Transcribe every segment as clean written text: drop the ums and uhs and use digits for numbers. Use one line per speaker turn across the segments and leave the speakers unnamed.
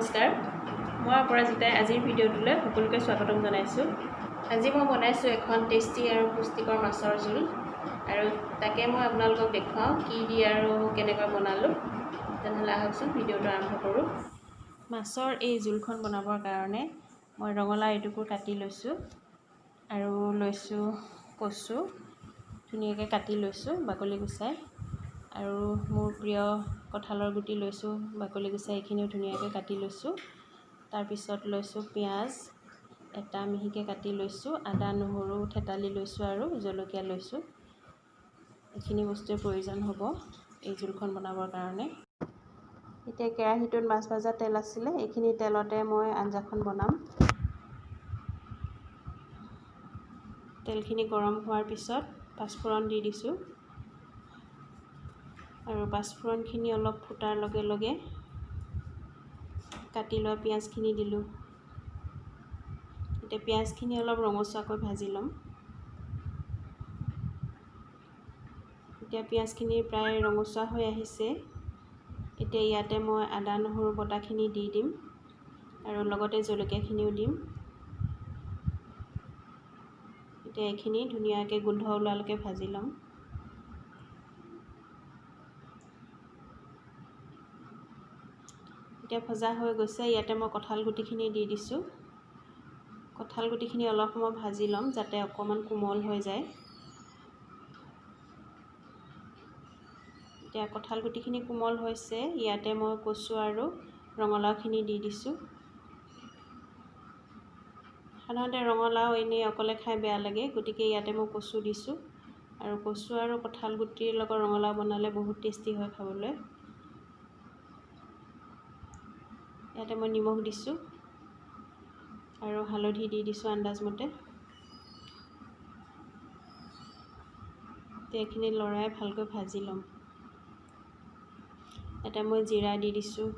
নমস্কাৰ, মই অপৰাজিতাই আজিৰ ভিডিঅ'টোলৈ সকলোকে স্বাগতম জনাইছোঁ। আজি মই বনাইছোঁ এখন টেষ্টি আৰু পুষ্টিকৰ মাছৰ জোল, আৰু তাকে মই আপোনালোকক দেখুৱাওঁ কি দি আৰু কেনেকৈ বনালোঁ। তেনেহ'লে আহকচোন ভিডিঅ'টো আৰম্ভ কৰোঁ। মাছৰ এই জোলখন বনাবৰ কাৰণে মই ৰঙালাও এটুকুৰ কাটি লৈছোঁ আৰু লৈছোঁ কচু ধুনীয়াকৈ কাটি লৈছোঁ বাকলি গুচাই, আৰু মোৰ প্ৰিয় কঁঠালৰ গুটি লৈছোঁ বাকলি গুচাই, এইখিনিও ধুনীয়াকৈ কাটি লৈছোঁ। তাৰপিছত লৈছোঁ পিঁয়াজ এটা মিহিকৈ কাটি লৈছোঁ, আদা নহৰু থেতালি লৈছোঁ আৰু জলকীয়া লৈছোঁ। এইখিনি বস্তুৰ প্ৰয়োজন হ'ব এই জোলখন বনাবৰ কাৰণে। এতিয়া কেৰাহীটোত মাছ ভজা তেল আছিলে, এইখিনি তেলতে মই আঞ্জাখন বনাম। তেলখিনি গৰম হোৱাৰ পিছত পাঁচফোৰণ দি দিছোঁ, আৰু পাঁচফোৰণখিনি অলপ ফুটাৰ লগে লগে কাটি লোৱা পিঁয়াজখিনি দিলোঁ। এতিয়া পিঁয়াজখিনি অলপ ৰঙচুৱাকৈ ভাজি ল'ম। এতিয়া পিঁয়াজখিনি প্ৰায় ৰঙচুৱা হৈ আহিছে। এতিয়া ইয়াতে মই আদা নহৰু বটাখিনি দি দিম আৰু লগতে জলকীয়াখিনিও দিম। এতিয়া এইখিনি ধুনীয়াকৈ গোন্ধ ওলোৱালৈকে ভাজি ল'ম। এতিয়া ভজা হৈ গৈছে, ইয়াতে মই কঁঠাল গুটিখিনি দি দিছোঁ। কঁঠাল গুটিখিনি অলপ সময় ভাজি ল'ম যাতে অকণমান কোমল হৈ যায়। এতিয়া কঁঠাল গুটিখিনি কোমল হৈছে, ইয়াতে মই কচু আৰু ৰঙালাওখিনি দি দিছোঁ। সাধাৰণতে ৰঙালাও এনেই অকলে খাই বেয়া লাগে, গতিকে ইয়াতে মই কচু দিছোঁ, আৰু কচু আৰু কঁঠাল গুটিৰ লগত ৰঙালাও বনালে বহুত টেষ্টি হয় খাবলৈ। ইয়াতে মই নিমখ দিছোঁ আৰু হালধি দি দিছোঁ আন্দাজমতে। এইখিনি লৰাই ভালকৈ ভাজি ল'ম। ইয়াতে মই জিৰা দি দিছোঁ।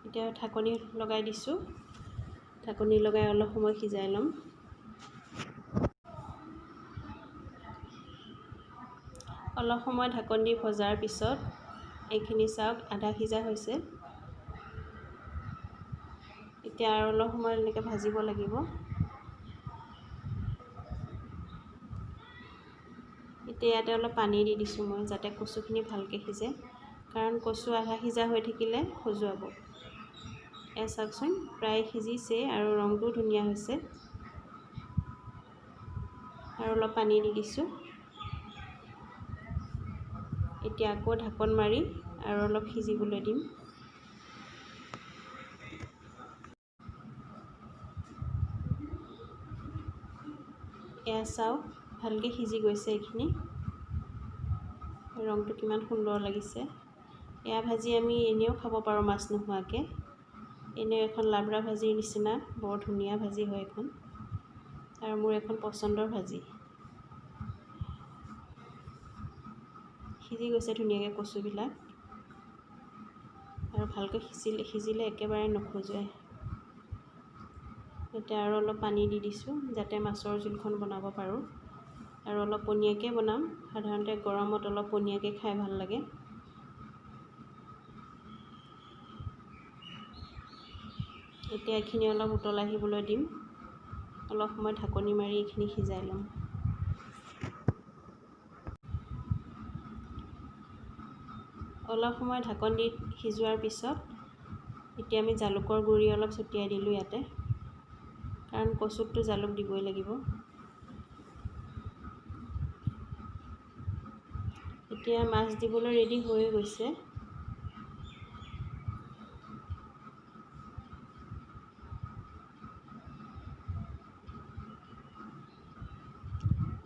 এতিয়া ঢাকনি লগাই দিছোঁ, ঢাকনি লগাই অলপ সময় সিজাই ল'ম। অলপ সময় ঢাকনি দি ভজাৰ পিছত এইখিনি চাওক আধা সিজা হৈছে। এতিয়া আৰু অলপ সময় এনেকৈ ভাজিব লাগিব। এতিয়া ইয়াতে অলপ পানী দি দিছোঁ মই, যাতে কচুখিনি ভালকৈ সিজে, কাৰণ কচু আধা সিজা হৈ থাকিলে খজুৱাব। এয়া চাওকচোন প্ৰায় সিজিছে আৰু ৰংটোও ধুনীয়া হৈছে। আৰু অলপ পানী দি দিছোঁ। এতিয়া আকৌ ঢাকন মাৰি আৰু অলপ সিজিবলৈ দিম। এয়া চাওক ভালকৈ সিজি গৈছে, এইখিনি ৰংটো কিমান সুন্দৰ লাগিছে। এয়া ভাজি আমি এনেও খাব পাৰোঁ মাছ নোহোৱাকৈ, এনেও এখন লাবৰা ভাজিৰ নিচিনা বৰ ধুনীয়া ভাজি হয় এখন, আৰু মোৰ এখন পচন্দৰ ভাজি। সিজি গৈছে ধুনীয়াকৈ কচুবিলাক, আৰু ভালকৈ সিজিলে একেবাৰে নখজুৱাই। এতিয়া আৰু অলপ পানী দি দিছোঁ যাতে মাছৰ জোলখন বনাব পাৰোঁ, আৰু অলপ পনীয়াকৈ বনাম। সাধাৰণতে গৰমত অলপ পনীয়াকৈ খাই ভাল লাগে। এতিয়া এইখিনি অলপ উতলাই আহিবলৈ দিম, অলপ সময় ঢাকনি মাৰি এইখিনি সিজাই ল'ম। অলপ সময় ঢাকন দি সিজোৱাৰ পিছত এতিয়া আমি জালুকৰ গুড়ি অলপ ছটিয়াই দিলোঁ ইয়াতে, কাৰণ কচুতটো জালুক দিবই লাগিব। এতিয়া মাছ দিবলৈ ৰেডি হৈ গৈছে।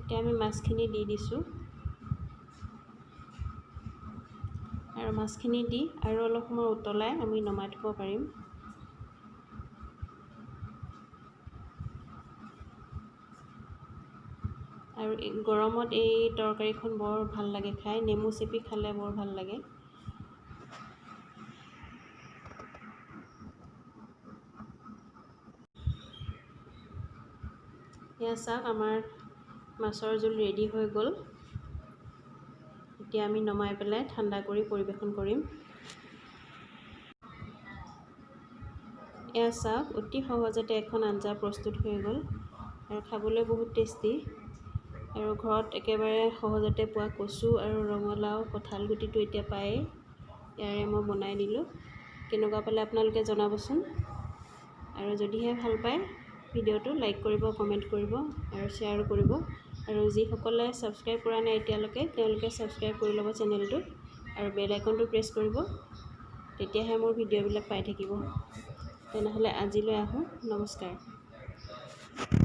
এতিয়া আমি মাছখিনি দি দিছোঁ, আৰু মাছখিনি দি আৰু অলপ সময় উতলাই আমি নমাই থ'ব পাৰিম। আৰু গৰমত এই তৰকাৰীখন বৰ ভাল লাগে খাই, নেমু চেপি খালে বৰ ভাল লাগে। এয়া চাওক আমাৰ মাছৰ জোল ৰেডি হৈ গ'ল। এতিয়া আমি নমাই পেলাই ঠাণ্ডা কৰি পৰিৱেশন কৰিম। এয়া চাওক, অতি সহজতে এখন আঞ্জা প্ৰস্তুত হৈ গ'ল আৰু খাবলৈ বহুত টেষ্টি। আৰু ঘৰত একেবাৰে সহজতে পোৱা কচু আৰু ৰঙালাও, কঁঠাল গুটিটো এতিয়া পায়েই, ইয়াৰে মই বনাই দিলোঁ। কেনেকুৱা পালে আপোনালোকে জনাবচোন। আৰু যদিহে ভাল পায় ভিডিঅ'টো লাইক কৰিব, কমেণ্ট কৰিব আৰু শ্বেয়াৰ কৰিব। আৰু যিসকলে ছাবস্ক্ৰাইব কৰা নাই এতিয়ালৈকে, তেওঁলোকে ছাবস্ক্ৰাইব কৰি ল'ব চেনেলটো আৰু বেল আইকনটো প্ৰেছ কৰিব, তেতিয়াহে মোৰ ভিডিঅ'বিলাক পাই থাকিব। তেনেহ'লে আজিলৈ আহোঁ, নমস্কাৰ।